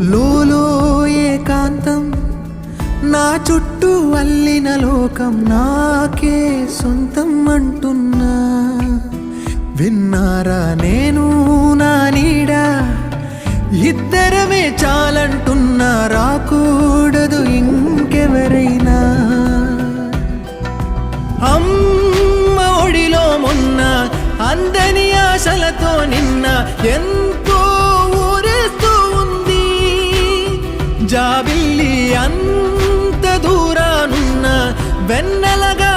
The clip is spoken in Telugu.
లోలో ఏకాంతం నా చుట్టూ అల్లిన లోకం నాకే సొంతం అంటున్నా. విన్నారా నేను నా నీడ ఇద్దరమే చాలంటున్నా. రాకూడదు ఇంకెవరైనా. అమ్మ ఒడిలో మొన్న అందని ఆశలతో నిన్న ఎంతో ఊరేస్తూ ఉంది. జాబిల్లి అంత దూరానున్న వెన్నెలగా